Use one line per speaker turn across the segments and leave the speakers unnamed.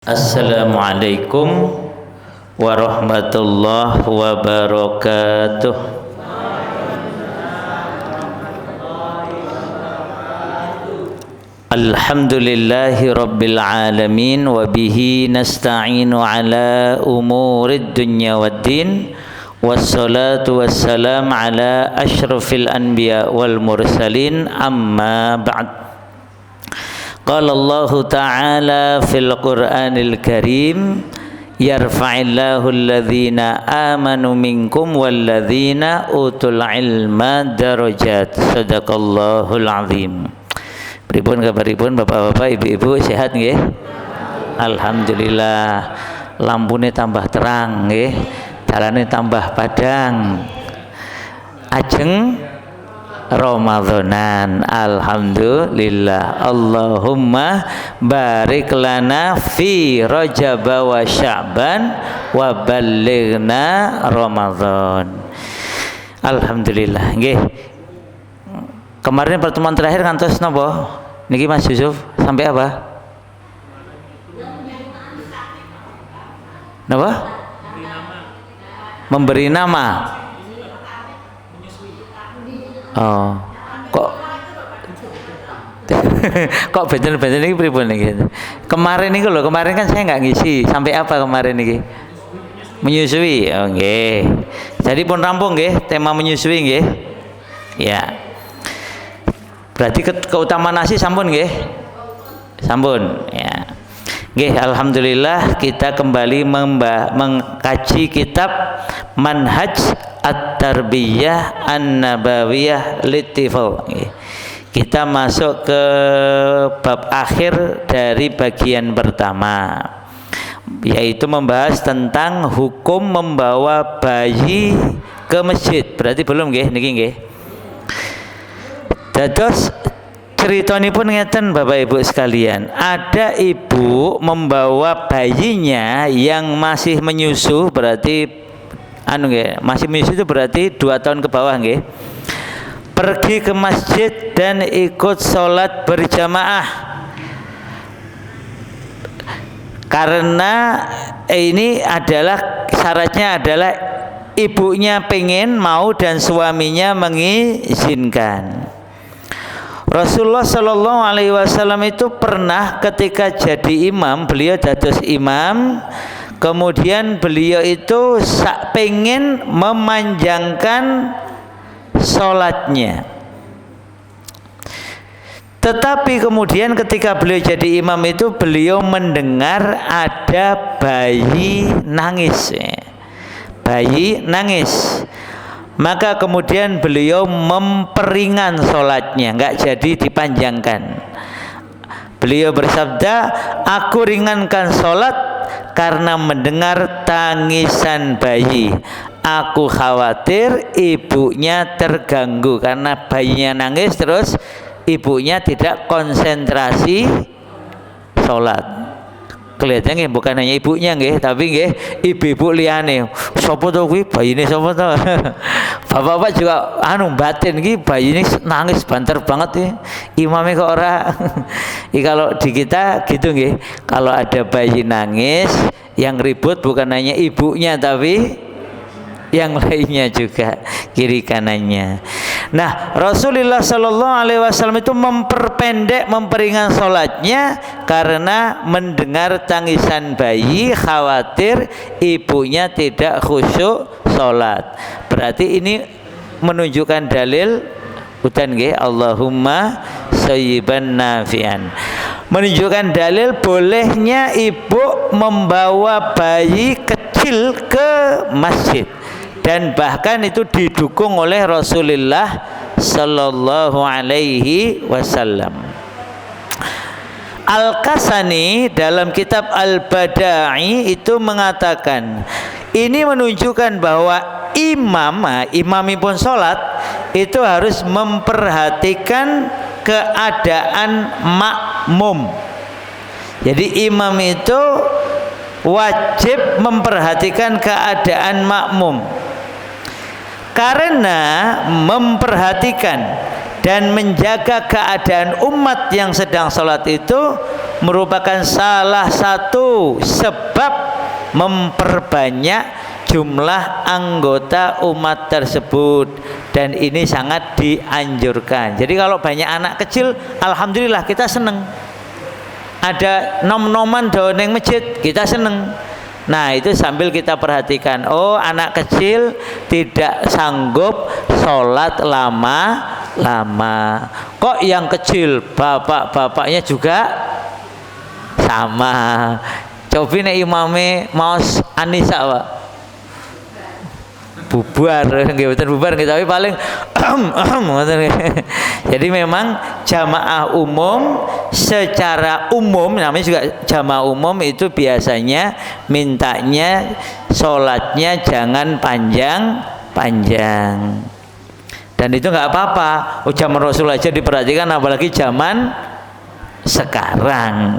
Assalamualaikum warahmatullahi wabarakatuh. Alhamdulillahi rabbil alamin wa bihi nasta'inu ala umurid dunya waddin wassalatu wassalam ala asyrafil anbiya wal mursalin amma ba'd. Qala Allah Ta'ala fil Qur'anil Karim yarfa'illahu alladhina amanu minkum walladhina utul ilma darajat. Sadaqallahul azim. Pripun kabaripun Bapak-bapak, Ibu-ibu, sehat nggih? Alhamdulillah. Lampune tambah terang nggih, dalane tambah padang. Ajeng Ramadhanan, alhamdulillah. Allahumma barik lana fi Rajab wa Sya'ban wa ballighna Ramadhan. Alhamdulillah. Nggih. Kemarin pertemuan terakhir kantos napa? Niki Mas Yusuf sampai apa? Napa? Memberi nama. Oh, kok bener-bener ini pripun niki? Kemarin niku lho, kemarin kan saya nggak ngisi. Sampai apa kemarin niki? Menyusui. Oh, nggih. Jadi pun rampung nggih tema menyusui nggih. Ya. Berarti keutamaan nasi sampun nggih? Sampun, ya. Nggih, alhamdulillah kita kembali mengkaji kitab Manhaj At-Tarbiyah An-Nabawiyah Litifal. Kita masuk ke bab akhir dari bagian pertama, yaitu membahas tentang hukum membawa bayi ke masjid. Berarti belum nggih niki nggih. Dados ceritanipun ngeten Bapak Ibu sekalian, ada ibu membawa bayinya yang masih menyusu, berarti masih menyusu itu berarti 2 tahun ke bawah nggih. Pergi ke masjid dan ikut sholat berjamaah. Karena ini adalah syaratnya adalah ibunya pengen, mau, dan suaminya mengizinkan. Rasulullah Shallallahu Alaihi Wasallam itu pernah ketika jadi imam, beliau dados imam, kemudian beliau itu pengen memanjangkan sholatnya. Tetapi kemudian ketika beliau jadi imam itu beliau mendengar ada bayi nangis, bayi nangis. Maka kemudian beliau memperingan sholatnya, nggak jadi dipanjangkan. Beliau bersabda, aku ringankan sholat karena mendengar tangisan bayi. Aku khawatir ibunya terganggu karena bayinya nangis terus ibunya tidak konsentrasi sholat. Kelihatannya bukan hanya ibunya nggih, tapi nggih ibu-ibu liyane. Sopo to kuwi bayine sapa to? Bapak-bapak juga batin iki bayine nangis banter banget ya. Imame kok ora. Kalau di kita gitu nggih. Kalau ada bayi nangis, yang ribut bukan hanya ibunya tapi yang lainnya juga, kiri kanannya. Nah, Rasulullah Shallallahu Alaihi Wasallam itu memperingan sholatnya karena mendengar tangisan bayi, khawatir ibunya tidak khusyuk sholat. Berarti ini menunjukkan dalil udan nggih, Allahumma shayyiban nafi'an. Menunjukkan dalil bolehnya ibu membawa bayi kecil ke masjid. Dan bahkan itu didukung oleh Rasulullah Sallallahu Alaihi Wasallam. Al-Kasani dalam kitab Al-Bada'i itu mengatakan, ini menunjukkan bahwa imamipun sholat itu harus memperhatikan keadaan makmum. Jadi imam itu wajib memperhatikan keadaan makmum. Karena memperhatikan dan menjaga keadaan umat yang sedang sholat itu merupakan salah satu sebab memperbanyak jumlah anggota umat tersebut, dan ini sangat dianjurkan. Jadi kalau banyak anak kecil, alhamdulillah kita seneng. Ada nom-noman doneng masjid, kita seneng. Nah itu sambil kita perhatikan, oh anak kecil tidak sanggup sholat lama-lama. Kok yang kecil bapak-bapaknya juga sama. Cobi nek imame maos Anisa Pak, bubar nggih, mboten bubar nggih, tapi paling jadi memang jamaah umum secara umum, namanya juga jamaah umum, itu biasanya mintanya sholatnya jangan panjang-panjang, dan itu nggak apa-apa. Zaman Rasul aja diperhatikan, apalagi zaman sekarang.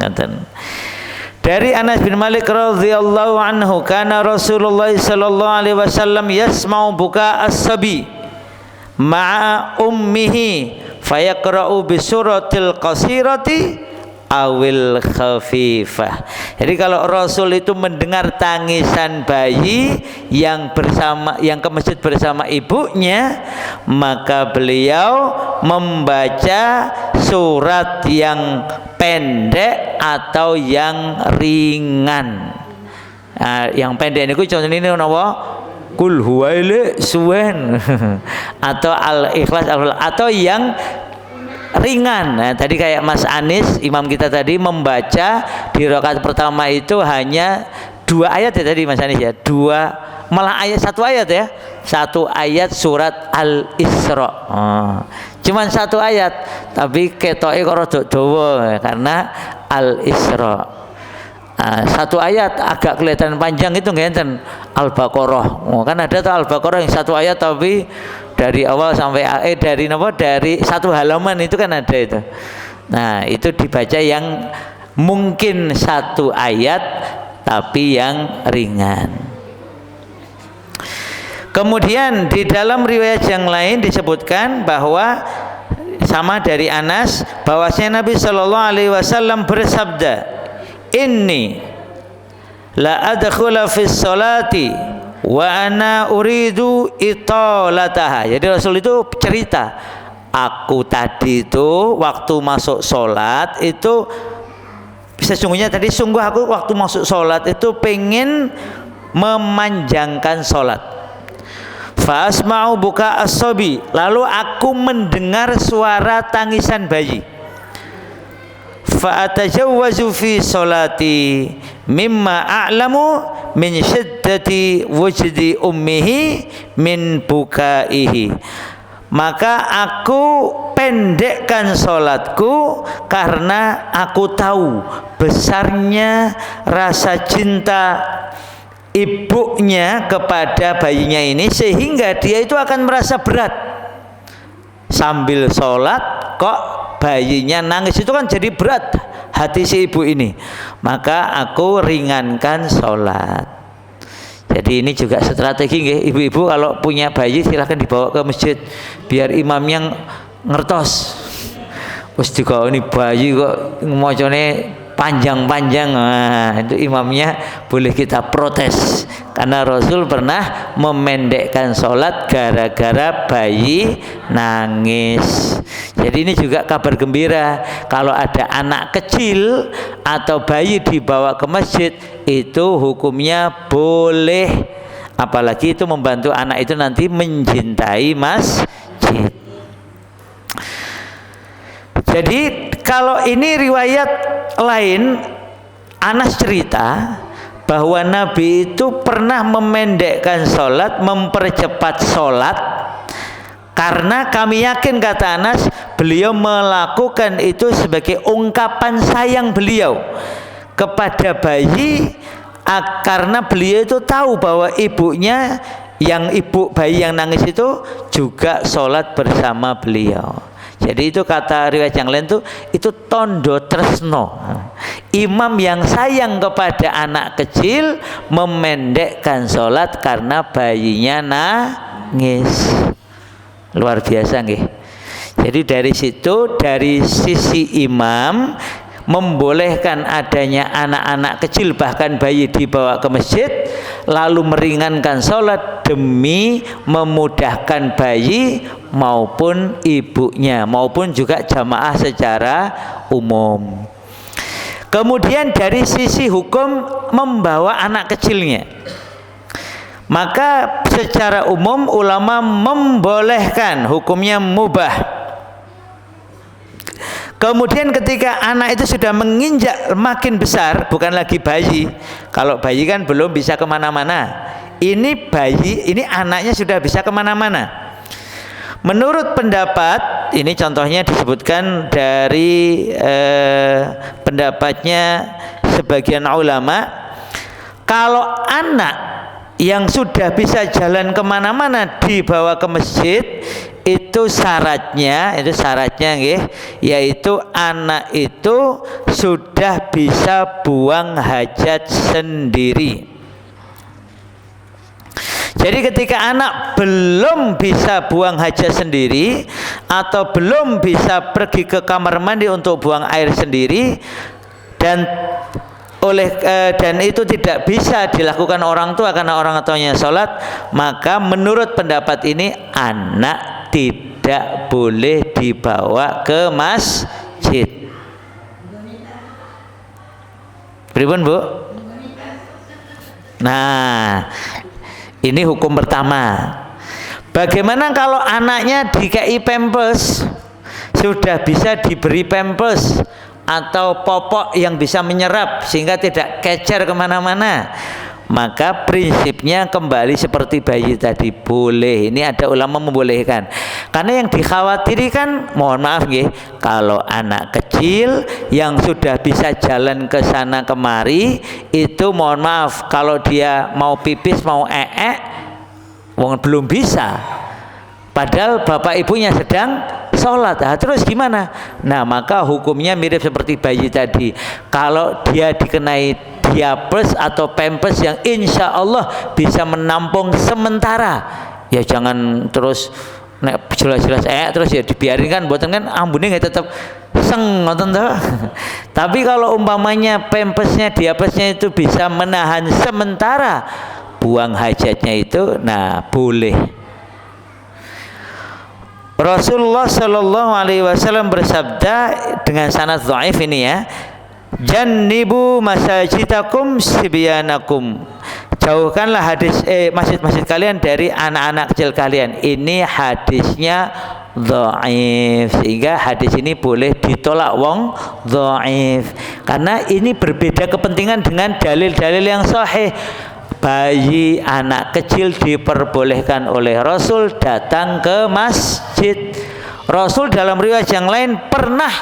Dari Anas bin Malik radhiyallahu anhu, kana Rasulullah sallallahu alaihi wasallam yasma'u buka as-sabi ma'a ummihi fayaqra'u bi suratil qasirati awil khafifah. Jadi kalau Rasul itu mendengar tangisan bayi yang ke masjid bersama ibunya, maka beliau membaca surat yang pendek atau yang ringan. Nah, yang pendek ini contohnya ini apa? Kul huwaile suwen atau al-ikhlas atau yang ringan. Nah, tadi kayak Mas Anis imam kita tadi membaca di rakaat pertama itu hanya 2 ayat ya tadi Mas Anis ya, 2 malah satu ayat ya, 1 ayat surat Al-Isra. Cuman 1 ayat, tapi ketoke kok rada dawa karena Al-Isra. 1 ayat agak kelihatan panjang itu ngenten Al-Baqarah. Kan ada tuh Al-Baqarah yang 1 ayat tapi dari awal sampai dari 1 halaman itu kan ada itu. Nah, itu dibaca yang mungkin 1 ayat tapi yang ringan. Kemudian di dalam riwayat yang lain disebutkan bahwa sama dari Anas bahwasanya Nabi Shallallahu Alaihi Wasallam bersabda, "Inni la adkhula fis salati wa ana uridu italataha." Jadi Rasul itu cerita, aku tadi itu waktu masuk sholat itu sesungguhnya tadi sungguh aku waktu masuk sholat itu pengen memanjangkan sholat. Fasma'u buka as-sabi, lalu aku mendengar suara tangisan bayi. Fa'atajawwazu fi sholati mimma a'lamu min syiddati wujdi ummihi min bukaihi. Maka aku pendekkan sholatku karena aku tahu besarnya rasa cinta ibunya kepada bayinya ini, sehingga dia itu akan merasa berat sambil sholat kok bayinya nangis, itu kan jadi berat hati si ibu ini, maka aku ringankan sholat. Jadi ini juga strategi nggih, ibu-ibu kalau punya bayi silahkan dibawa ke masjid biar imamnya ngertos. Wis juga ini bayi kok macane panjang-panjang, nah, itu imamnya boleh kita protes karena Rasul pernah memendekkan sholat gara-gara bayi nangis. Jadi ini juga kabar gembira, kalau ada anak kecil atau bayi dibawa ke masjid itu hukumnya boleh, apalagi itu membantu anak itu nanti mencintai masjid. Jadi kalau ini riwayat lain, Anas cerita bahwa Nabi itu pernah memendekkan sholat, mempercepat sholat, karena kami yakin, kata Anas, beliau melakukan itu sebagai ungkapan sayang beliau kepada bayi, karena beliau itu tahu bahwa ibunya, ibu bayi yang nangis itu juga sholat bersama beliau. Jadi itu kata riwayat yang lain tuh, itu tondo tresno. Imam yang sayang kepada anak kecil memendekkan sholat karena bayinya nangis. Luar biasa nggih. Jadi dari situ, dari sisi imam membolehkan adanya anak-anak kecil bahkan bayi dibawa ke masjid, lalu meringankan sholat demi memudahkan bayi maupun ibunya maupun juga jamaah secara umum. Kemudian dari sisi hukum membawa anak kecilnya, maka secara umum ulama membolehkan, hukumnya mubah. Kemudian ketika anak itu sudah menginjak makin besar, bukan lagi bayi. Kalau bayi kan belum bisa kemana-mana. Ini bayi, ini anaknya sudah bisa kemana-mana. Menurut pendapat, ini contohnya disebutkan dari pendapatnya sebagian ulama, kalau anak yang sudah bisa jalan kemana-mana dibawa ke masjid, itu syaratnya yaitu anak itu sudah bisa buang hajat sendiri. Jadi ketika anak belum bisa buang hajat sendiri atau belum bisa pergi ke kamar mandi untuk buang air sendiri, dan itu tidak bisa dilakukan orang tua karena orang tuanya sholat, maka menurut pendapat ini anak tidak boleh dibawa ke masjid. Pripun, Bu? Nah, ini hukum pertama. Bagaimana kalau anaknya dikei pampers, sudah bisa diberi pampers atau popok yang bisa menyerap sehingga tidak kecer kemana-mana? Maka prinsipnya kembali seperti bayi tadi, boleh. Ini ada ulama membolehkan. Karena yang dikhawatirkan, mohon maaf nggih, kalau anak kecil yang sudah bisa jalan ke sana kemari, itu mohon maaf, kalau dia mau pipis, mau belum bisa. Padahal bapak ibunya sedang sholat. Terus gimana? Nah, maka hukumnya mirip seperti bayi tadi. Kalau dia dikenai diapers atau pampers yang insya Allah bisa menampung sementara, ya jangan terus nek jelas-jelas terus ya dibiarin, kan buatan kan ambune nggak tetap seng ngoten toh. Tapi kalau umpamanya pampersnya diapersnya itu bisa menahan sementara buang hajatnya itu, nah boleh. Rasulullah Shallallahu Alaihi Wasallam bersabda dengan sanad dhaif ini ya, jannibu masajidakum sibyanakum, jauhkanlah masjid-masjid kalian dari anak-anak kecil kalian. Ini hadisnya dhaif, sehingga hadis ini boleh ditolak wong dhaif, karena ini berbeda kepentingan dengan dalil-dalil yang sahih. Bayi, anak kecil diperbolehkan oleh Rasul datang ke masjid. Rasul dalam riwayat yang lain pernah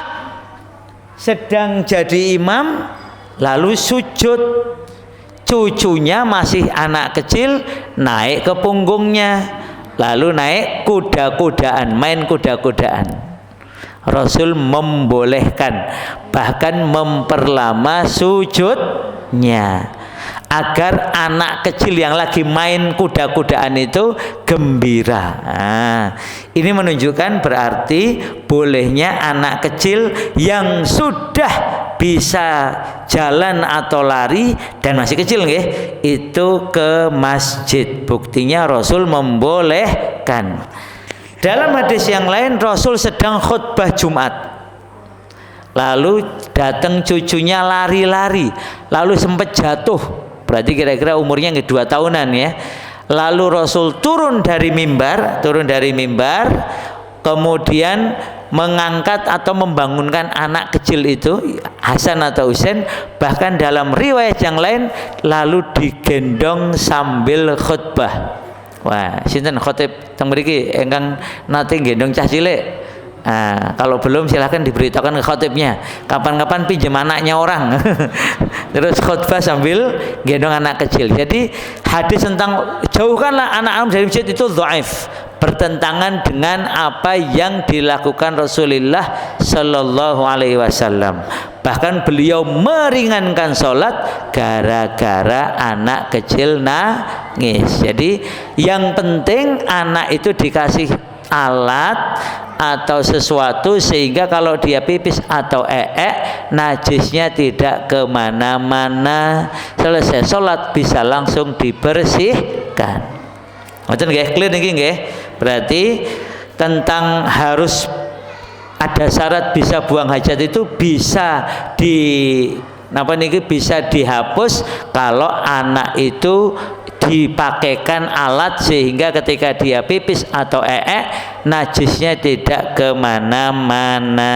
sedang jadi imam lalu sujud, cucunya masih anak kecil naik ke punggungnya, lalu naik kuda-kudaan, main kuda-kudaan. Rasul membolehkan, bahkan memperlama sujudnya agar anak kecil yang lagi main kuda-kudaan itu gembira. Ini menunjukkan berarti bolehnya anak kecil yang sudah bisa jalan atau lari dan masih kecil nggih, itu ke masjid. Buktinya Rasul membolehkan. Dalam hadis yang lain Rasul sedang khutbah Jumat, lalu datang cucunya lari-lari, lalu sempat jatuh. Berarti kira-kira umurnya 2 tahunan ya. Lalu Rasul turun dari mimbar, kemudian mengangkat atau membangunkan anak kecil itu, Hasan atau Husain. Bahkan dalam riwayat yang lain, lalu digendong sambil khutbah. Wah, sinten khotib teng mriki ingkang nate gendong cah cilik? Kalau belum silahkan diberitakan ke khotibnya, kapan-kapan pinjam anaknya orang terus khutbah sambil gendong anak kecil. Jadi hadis tentang jauhkanlah anak-anak dari masjid itu dhaif, bertentangan dengan apa yang dilakukan Rasulullah Shallallahu Alaihi Wasallam. Bahkan beliau meringankan sholat gara-gara anak kecil nangis. Jadi yang penting anak itu dikasih alat atau sesuatu sehingga kalau dia pipis atau najisnya tidak kemana-mana. Selesai sholat bisa langsung dibersihkan. Ngoten nggih, clear niki nggih. Berarti tentang harus ada syarat bisa buang hajat itu bisa bisa dihapus kalau anak itu dipakaikan alat sehingga ketika dia pipis atau najisnya tidak kemana-mana.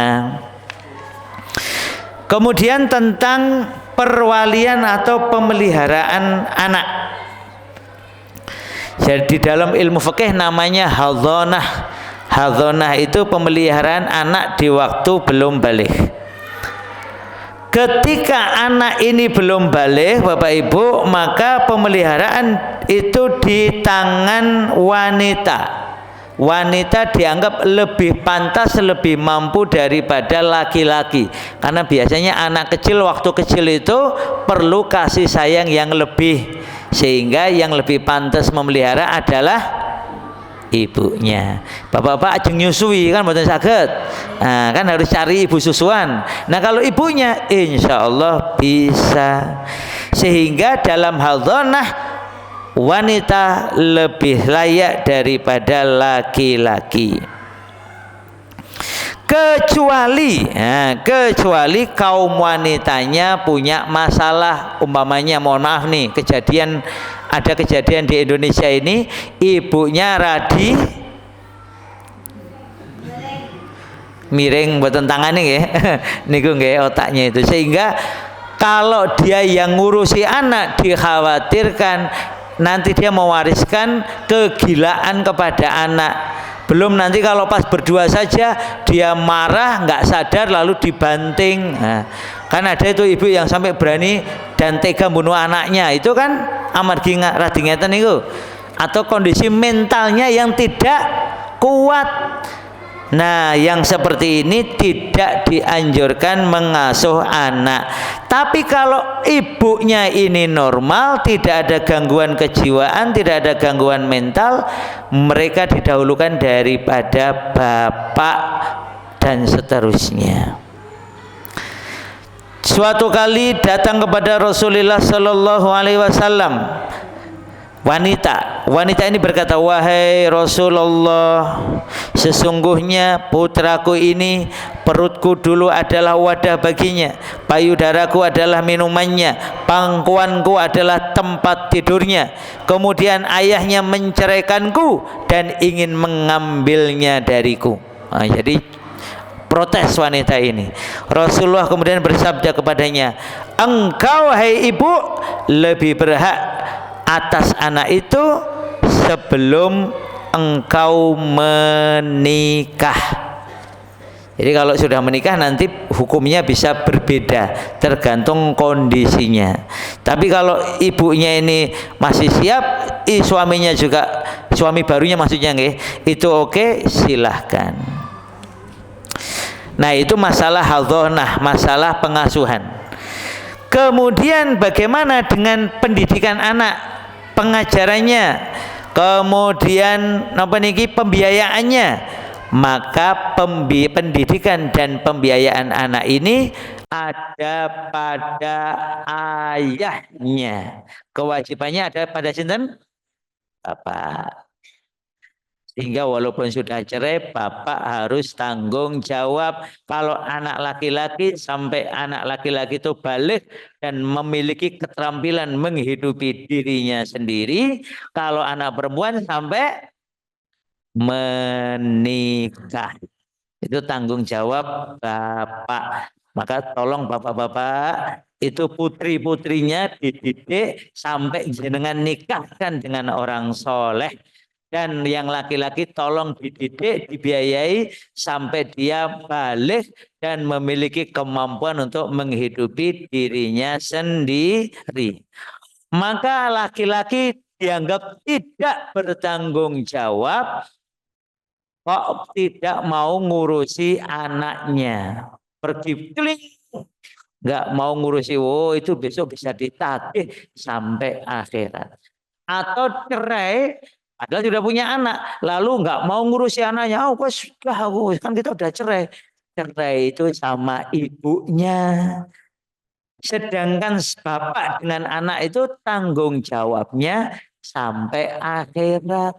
Kemudian tentang perwalian atau pemeliharaan anak. Jadi dalam ilmu fikih namanya hadhanah. Hadhanah itu pemeliharaan anak di waktu belum balik. Ketika anak ini belum balik, Bapak Ibu, maka pemeliharaan itu di tangan wanita. Wanita dianggap lebih pantas, lebih mampu daripada laki-laki. Karena biasanya anak kecil waktu kecil itu perlu kasih sayang yang lebih. Sehingga yang lebih pantas memelihara adalah ibunya. Bapak-bapak ajeng nyusui kan mboten saged. Nah, kan harus cari ibu susuan. Nah, kalau ibunya insya Allah bisa. Sehingga dalam hadhanah wanita lebih layak daripada laki-laki. Kecuali kaum wanitanya punya masalah, umpamanya mohon maaf nih, ada kejadian di Indonesia ini, ibunya radi miring mboten tangane nggih. Niku nggih otaknya itu, sehingga kalau dia yang ngurusi anak dikhawatirkan nanti dia mewariskan kegilaan kepada anak. Belum nanti kalau pas berdua saja dia marah, nggak sadar lalu dibanting. Nah, kan ada itu ibu yang sampai berani dan tega bunuh anaknya. Itu kan amargi radi ngeten niku. Atau kondisi mentalnya yang tidak kuat. Nah, yang seperti ini tidak dianjurkan mengasuh anak. Tapi kalau ibunya ini normal, tidak ada gangguan kejiwaan, tidak ada gangguan mental, mereka didahulukan daripada bapak dan seterusnya. Suatu kali datang kepada Rasulullah Sallallahu Alaihi Wasallam wanita ini berkata, wahai Rasulullah, sesungguhnya putraku ini perutku dulu adalah wadah baginya, payudaraku adalah minumannya, pangkuanku adalah tempat tidurnya, kemudian ayahnya menceraikanku dan ingin mengambilnya dariku. Nah, jadi protes wanita ini. Rasulullah kemudian bersabda kepadanya, engkau hai ibu lebih berhak atas anak itu sebelum engkau menikah. Jadi kalau sudah menikah nanti hukumnya bisa berbeda tergantung kondisinya. Tapi kalau ibunya ini masih siap, suaminya juga, suami barunya maksudnya nggih, itu oke, silahkan. Nah, itu masalah hadhanah, masalah pengasuhan. Kemudian bagaimana dengan pendidikan anak, pengajarannya, kemudian pembiayaannya? Maka pendidikan dan pembiayaan anak ini ada pada ayahnya. Kewajibannya ada pada sinten? Bapak. Sehingga walaupun sudah cerai, bapak harus tanggung jawab. Kalau anak laki-laki sampai anak laki-laki itu balik dan memiliki keterampilan menghidupi dirinya sendiri. Kalau anak perempuan sampai menikah, itu tanggung jawab bapak. Maka tolong bapak-bapak itu putri-putrinya dididik sampai jenengan nikahkan dengan orang soleh. Dan yang laki-laki tolong dididik, dibiayai sampai dia balik dan memiliki kemampuan untuk menghidupi dirinya sendiri. Maka laki-laki dianggap tidak bertanggung jawab kok tidak mau ngurusi anaknya. Pergi kling, nggak mau ngurusi, itu besok bisa ditagih sampai akhirat. Atau cerai, Padahal sudah punya anak, lalu nggak mau ngurusi anaknya. Oh, bos, aku kan kita udah cerai. Cerai itu sama ibunya. Sedangkan bapak dengan anak itu tanggung jawabnya sampai akhirat.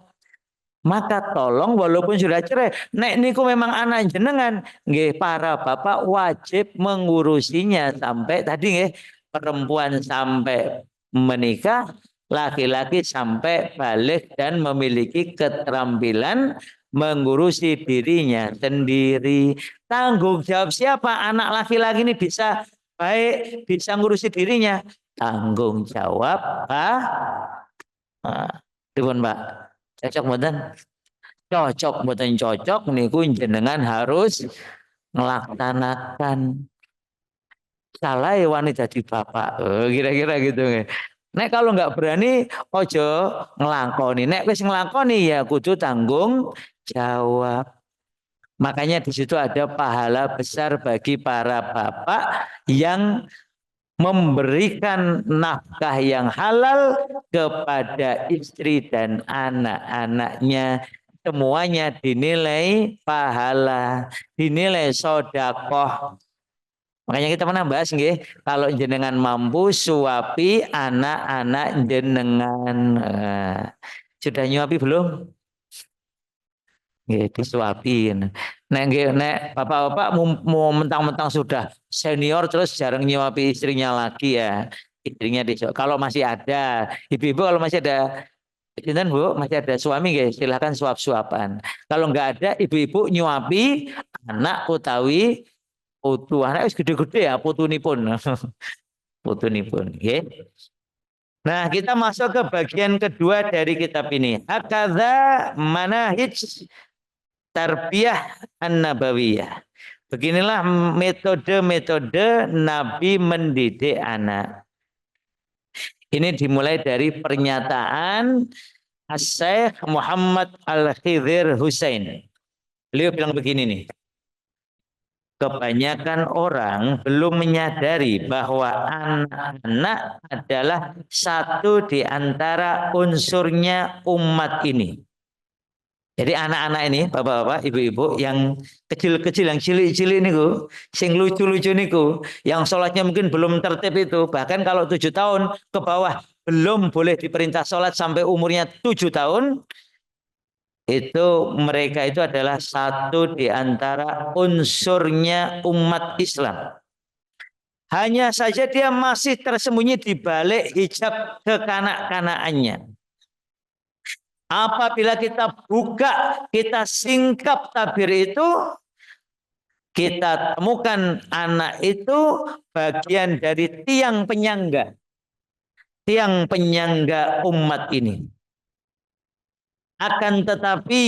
Maka tolong walaupun sudah cerai, nek niku memang anak jenengan, nggih para bapak wajib mengurusinya sampai tadi nggih perempuan sampai menikah, laki-laki sampai balik dan memiliki keterampilan mengurusi dirinya sendiri. Tanggung jawab siapa? Anak laki-laki ini bisa baik, bisa ngurusi dirinya. Tanggung jawab Pak. Pak. Cocok mboten? Cocok mboten cocok niku jenengan harus melaksanakan. Salah ya wanita jadi bapak. Kira-kira gitu. Nek kalau nggak berani ojo ngelangkoni. Nek wis ngelangkoni ya kudu tanggung jawab. Makanya di situ ada pahala besar bagi para bapak yang memberikan nafkah yang halal kepada istri dan anak-anaknya, semuanya dinilai pahala, dinilai sodakoh. Makanya kita pernah bahas nggih, kalau jenengan mampu suapi anak-anak jenengan. Sudah nyuapi belum? Nggih, disuapin. Nek bapak-bapak mau mentang-mentang sudah senior terus jarang nyuapi istrinya lagi ya. Istrinya kalau masih ada, ibu-ibu kalau masih ada, Sinten Bu, masih ada suami nggih, silahkan suap-suapan. Kalau nggak ada, ibu-ibu nyuapi anak utawi putu. Anak wis gede-gede ya putunipun. Putunipun, nggih. Nah, kita masuk ke bagian kedua dari kitab ini. Hakadza manahij tarbiyah an-nabawiyah. Beginilah metode-metode Nabi mendidik anak. Ini dimulai dari pernyataan As-Syaikh Muhammad Al-Khidir Husain. Beliau bilang begini nih. Kebanyakan orang belum menyadari bahwa anak-anak adalah satu di antara unsurnya umat ini. Jadi anak-anak ini, bapak-bapak, ibu-ibu, yang kecil-kecil, yang cilik-cilik niku, sing lucu-lucu niku, yang sholatnya mungkin belum tertib itu, bahkan kalau 7 tahun ke bawah belum boleh diperintah sholat sampai umurnya 7 tahun, itu mereka itu adalah satu di antara unsurnya umat Islam. Hanya saja dia masih tersembunyi di balik hijab kekanak-kanakannya. Apabila kita buka, kita singkap tabir itu, kita temukan anak itu bagian dari tiang penyangga umat ini. Akan tetapi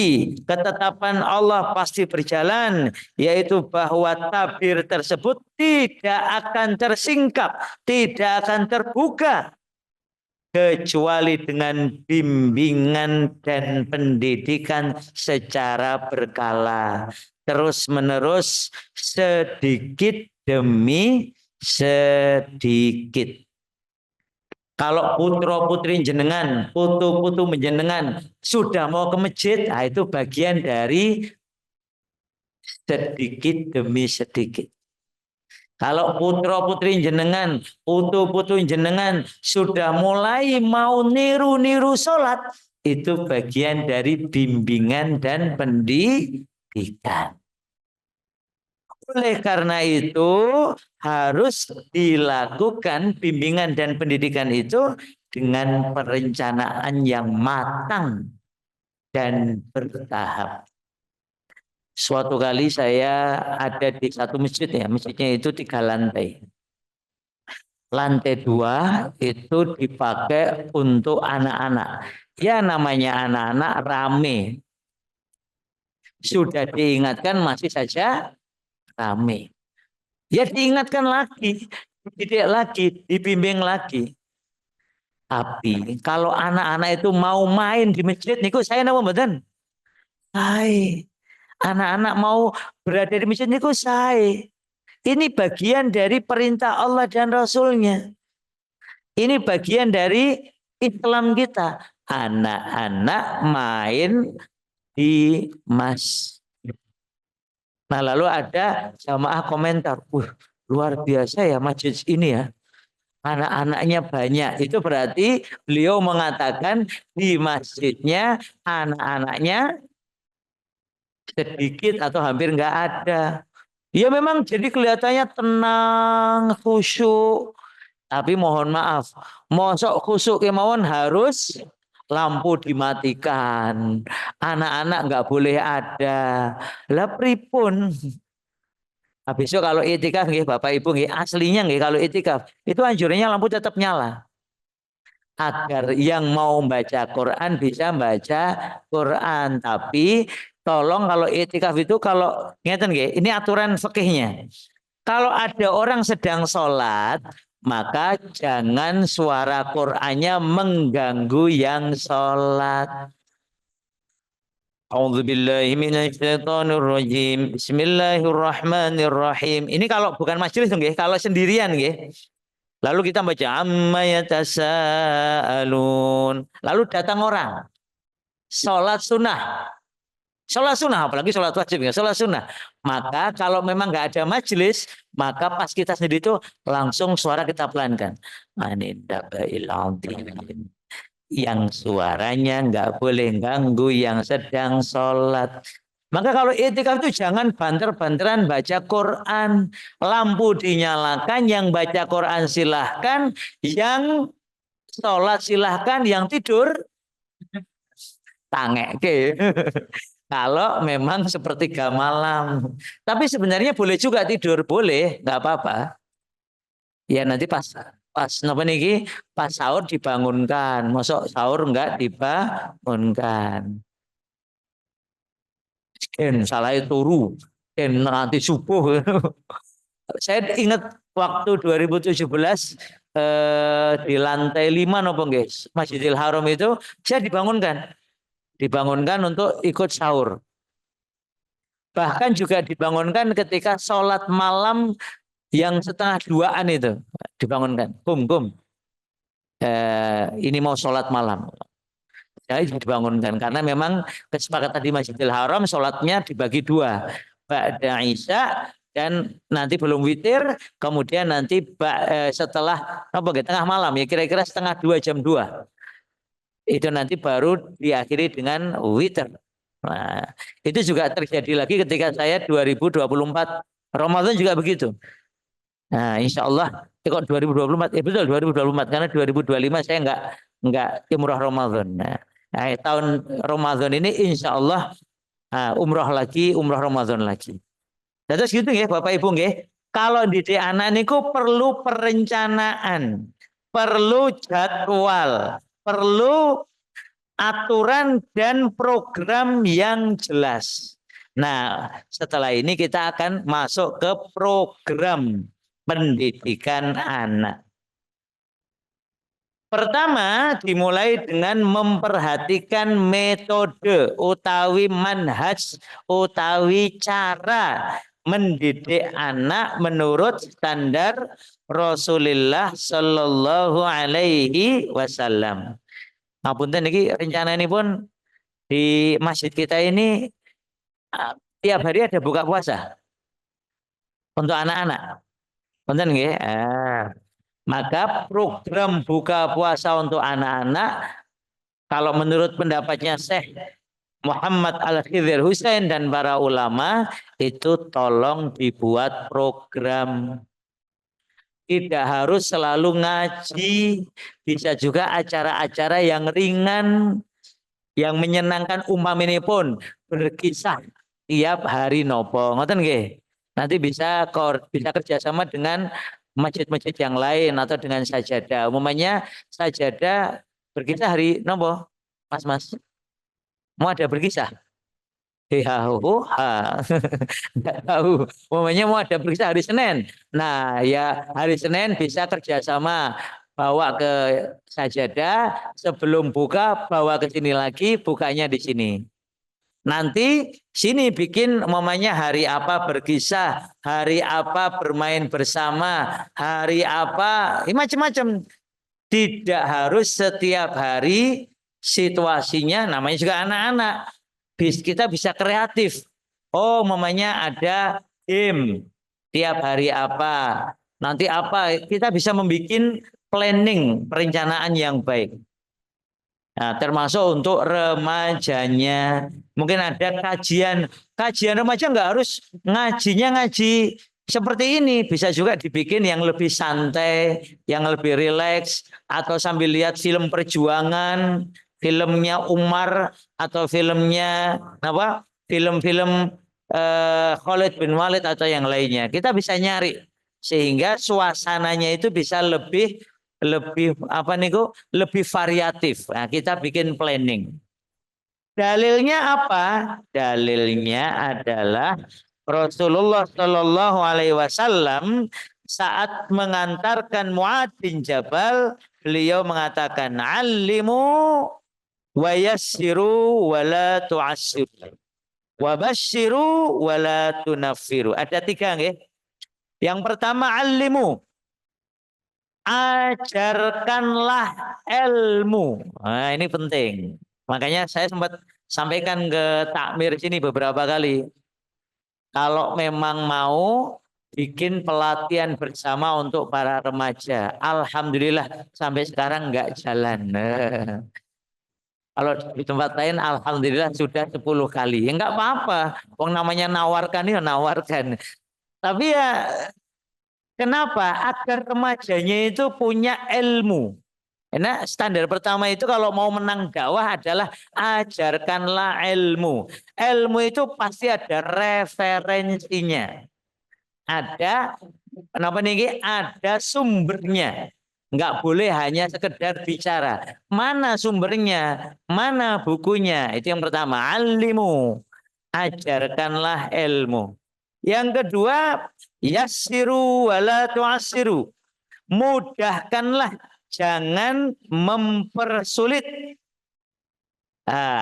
ketetapan Allah pasti berjalan, yaitu bahwa tabir tersebut tidak akan tersingkap, tidak akan terbuka kecuali dengan bimbingan dan pendidikan secara berkala, terus-menerus, sedikit demi sedikit. Kalau putra-putri jenengan, putu-putu menjenengan sudah mau ke masjid, nah itu bagian dari sedikit demi sedikit. Kalau putra-putri jenengan, putu-putu jenengan sudah mulai mau niru-niru sholat, itu bagian dari bimbingan dan pendidikan. Oleh karena itu harus dilakukan bimbingan dan pendidikan itu dengan perencanaan yang matang dan bertahap. Suatu kali saya ada di satu masjid ya, masjidnya itu 3 lantai. Lantai 2 itu dipakai untuk anak-anak. Ya namanya anak-anak rame. Sudah diingatkan masih saja rame. Ya diingatkan lagi, dididik lagi, dibimbing lagi. Tapi kalau anak-anak itu mau main di masjid, niku saya nama mboten. Hai, anak-anak mau berada di masjid niku saya. Ini bagian dari perintah Allah dan Rasulnya. Ini bagian dari Islam kita. anak-anak main di masjid. Nah, lalu ada jamaah komentar, luar biasa ya masjid ini ya. Anak-anaknya banyak. Itu berarti beliau mengatakan di masjidnya anak-anaknya sedikit atau hampir nggak ada. Ya memang jadi kelihatannya tenang, khusyuk. Tapi mohon maaf, mosok khusyuk kemauan harus lampu dimatikan. Anak-anak nggak boleh ada. Lah pripun? Nah, besok kalau itikaf nggih Bapak Ibu nggih aslinya nggih kalau itikaf itu anjurannya lampu tetap nyala agar yang mau baca Quran bisa baca Quran. Tapi tolong kalau itikaf itu kalau ngeten nggih, ini aturan fikihnya. Kalau ada orang sedang sholat, maka jangan suara Qur'annya mengganggu yang sholat. A'udzubillahiminasyaitonirrajim. Bismillahirrahmanirrahim. Ini kalau bukan majelis nggih, kalau sendirian nggih. Lalu kita baca amma yatasaalun. Lalu datang orang sholat sunnah. Sholat sunnah, apalagi sholat wajib ya, sholat sunnah. Maka kalau memang nggak ada majelis, maka pas kita sendiri itu langsung suara kita pelankan. Yang suaranya nggak boleh ganggu yang sedang sholat. Maka kalau itikaf itu jangan banter-banteran baca Quran. Lampu dinyalakan, yang baca Quran silahkan, yang sholat silahkan, yang tidur tangeke. Kalau memang sepertiga malam. Tapi sebenarnya boleh juga tidur, boleh, nggak apa-apa. Ya nanti pas pas napa niki pas sahur dibangunkan. Mosok sahur nggak dibangunkan. Salah turu. Nanti subuh. Saya ingat waktu 2017 di lantai 5 nopo guys, Masjidil Haram itu saya dibangunkan untuk ikut sahur. Bahkan juga dibangunkan ketika sholat malam yang setengah duaan itu dibangunkan. Ini mau sholat malam. Saya dibangunkan karena memang kesepakatan di Masjidil Haram sholatnya dibagi dua. Ba'da Isya dan nanti belum witir, kemudian nanti setelah tengah malam ya kira-kira setengah dua jam 2. Itu nanti baru diakhiri dengan witir. Nah, itu juga terjadi lagi ketika saya 2024 Ramadan juga begitu. Nah, insya Allah kok 2024 betul 2024 karena 2025 saya nggak umroh Ramadan. Nah, tahun Ramadan ini insya Allah umroh Ramadan lagi. Nah, terus gitu ya Bapak Ibu nggih. Kalau didik anak niku perlu perencanaan, perlu jadwal, perlu aturan dan program yang jelas. Nah, setelah ini kita akan masuk ke program pendidikan anak. Pertama, dimulai dengan memperhatikan metode utawi manhaj utawi cara mendidik anak menurut standar Rasulullah Shallallahu Alaihi Wasallam. Ngapunten niki rencana ini pun di masjid kita ini tiap hari ada buka puasa untuk anak-anak. Punten nggih. Maka program buka puasa untuk anak-anak kalau menurut pendapatnya Syekh Muhammad Al-Khidir Husain dan para ulama itu tolong dibuat program. Tidak harus selalu ngaji, bisa juga acara-acara yang ringan, yang menyenangkan ini pun berkisah tiap hari nopo. Ngoten nggih. Nanti bisa kerjasama dengan masjid-masjid yang lain atau dengan sajadah. Umumnya sajadah berkisah hari nopo, Mas. Mau ada berkisah? Nggak tahu. Umumnya mau ada berkisah hari Senin. Nah, ya hari Senin bisa kerjasama bawa ke sajadah sebelum buka bawa ke sini lagi bukanya di sini. Nanti sini bikin umumnya hari apa berkisah, hari apa bermain bersama, hari apa macam-macam. Tidak harus setiap hari situasinya namanya juga anak-anak. Kita bisa kreatif. Oh, mamanya ada game tiap hari apa, nanti apa, kita bisa membuat planning, perencanaan yang baik. Nah, termasuk untuk remajanya. Mungkin ada kajian remaja nggak harus ngajinya ngaji seperti ini. Bisa juga dibikin yang lebih santai, yang lebih rileks, atau sambil lihat film perjuangan, filmnya Umar, atau filmnya apa? Film-film Khalid bin Walid atau yang lainnya. Kita bisa nyari sehingga suasananya itu bisa lebih lebih apa nih kok lebih variatif. Nah, kita bikin planning. Dalilnya apa? Dalilnya adalah Rasulullah Shallallahu Alaihi Wasallam saat mengantarkan Muad bin Jabal, beliau mengatakan, "Alimu wa yassiru wa la tu'assiru, wa basyiru wa la tunaffiru." Ada tiga, nggih. Yang pertama, alimu, ajarkanlah ilmu. Nah, ini penting. Makanya saya sempat sampaikan ke takmir sini beberapa kali. Kalau memang mau bikin pelatihan bersama untuk para remaja, alhamdulillah sampai sekarang nggak jalan. Kalau di tempat lain, alhamdulillah sudah 10 kali. Ya nggak apa-apa. Wong namanya nawarkan ya nawarkan. Tapi ya kenapa? Agar remajanya itu punya ilmu. Karena standar pertama itu kalau mau menang dakwah adalah ajarkanlah ilmu. Ilmu itu pasti ada referensinya. Ada kenapa nih? Ada sumbernya. Enggak boleh hanya sekedar bicara. Mana sumbernya? Mana bukunya? Itu yang pertama. Alimu. Ajarkanlah ilmu. Yang kedua, yassiru wala tu'assiru. Mudahkanlah, jangan mempersulit.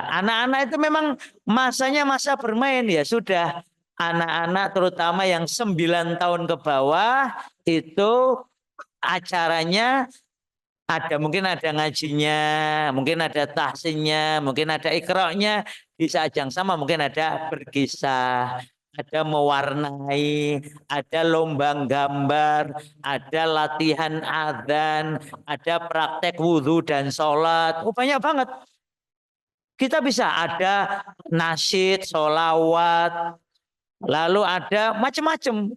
Anak-anak itu memang masanya masa bermain, ya sudah. Anak-anak terutama yang 9 tahun ke bawah itu acaranya ada, mungkin ada ngajinya, mungkin ada tahsinnya, mungkin ada ikra'nya, di saat yang sama mungkin ada berkisah, ada mewarnai, ada lomba gambar, ada latihan adzan, ada praktek wudhu dan sholat. Oh, banyak banget. Kita bisa ada nasyid, sholawat, lalu ada macam-macam.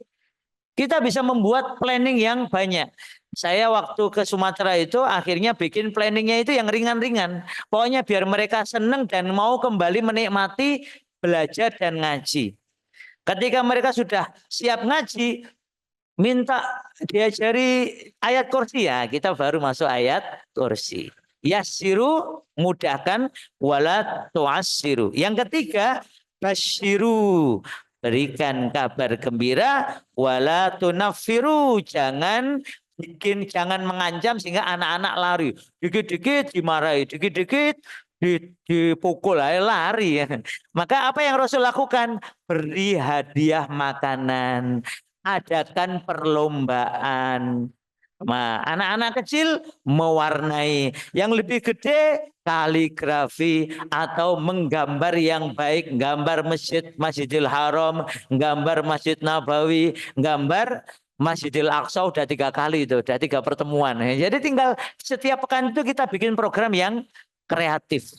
Kita bisa membuat planning yang banyak. Saya waktu ke Sumatera itu akhirnya bikin planningnya itu yang ringan-ringan. Pokoknya biar mereka senang dan mau kembali menikmati belajar dan ngaji. Ketika mereka sudah siap ngaji, minta diajari ayat kursi, ya kita baru masuk ayat kursi. Yassiru, mudahkan, wala tu'assiru. Yang ketiga, basyiru, berikan kabar gembira, wala tunaffiru, jangan mengancam sehingga anak-anak lari. Dikit-dikit dimarahi, dikit-dikit dipukul, lari. Maka apa yang Rasul lakukan? Beri hadiah makanan, adakan perlombaan. Nah, anak-anak kecil mewarnai, yang lebih gede kaligrafi atau menggambar yang baik, gambar Masjidil Haram, gambar Masjid Nabawi, gambar Masjidil Aqsa, udah 3 kali itu, udah 3 pertemuan. Jadi tinggal setiap pekan itu kita bikin program yang kreatif.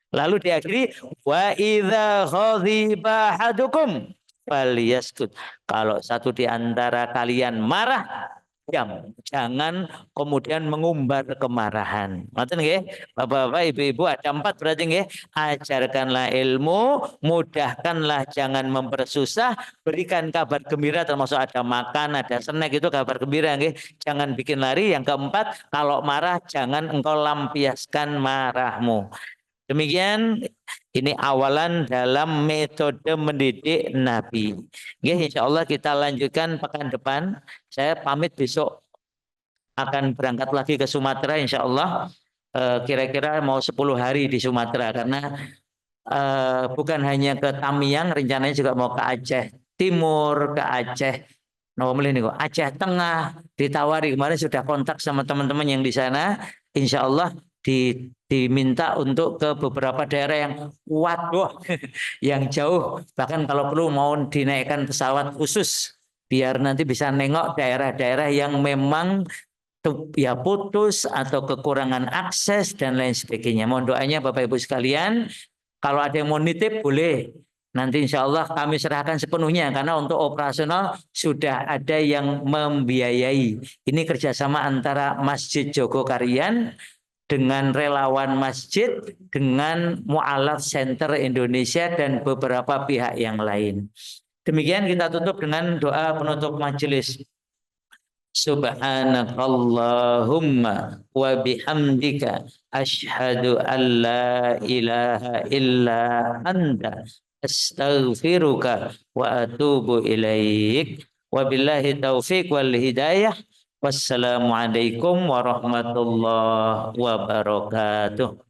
Lalu diakhiri, wa idza ghadiba ahadukum falyaskut. Kalau satu di antara kalian marah, diam, jangan kemudian mengumbar kemarahan. Ngoten nggih, Bapak-bapak, Ibu-ibu, ada 4 berarti nggih. Ajarkanlah ilmu, mudahkanlah, jangan mempersusah, berikan kabar gembira, termasuk ada makan, ada snack, itu kabar gembira nggih. Jangan bikin lari. Yang keempat, kalau marah jangan engkau lampiaskan marahmu. Demikian, ini awalan dalam metode mendidik Nabi. Oke, insya Allah kita lanjutkan pekan depan. Saya pamit, besok akan berangkat lagi ke Sumatera, insya Allah. Kira-kira mau 10 hari di Sumatera, karena bukan hanya ke Tamiang, rencananya juga mau ke Aceh Timur, ke Aceh, Aceh Tengah. Ditawari, kemarin sudah kontak sama teman-teman yang di sana. Insya Allah diminta untuk ke beberapa daerah yang kuat, wah, yang jauh, bahkan kalau perlu mau dinaikkan pesawat khusus biar nanti bisa nengok daerah-daerah yang memang ya putus atau kekurangan akses dan lain sebagainya. Mohon doanya Bapak Ibu sekalian, kalau ada yang mau nitip boleh. Nanti insya Allah kami serahkan sepenuhnya karena untuk operasional sudah ada yang membiayai. Ini kerjasama antara Masjid Jogokarian dengan relawan masjid, dengan Mu'alaf Center Indonesia dan beberapa pihak yang lain. Demikian kita tutup dengan doa penutup majelis. Subhanakallahumma wa bihamdika asyhadu an la ilaha illa anta astaghfiruka wa atubu ilaik. Wabillahi taufiq wal hidayah. Wassalamualaikum warahmatullahi wabarakatuh.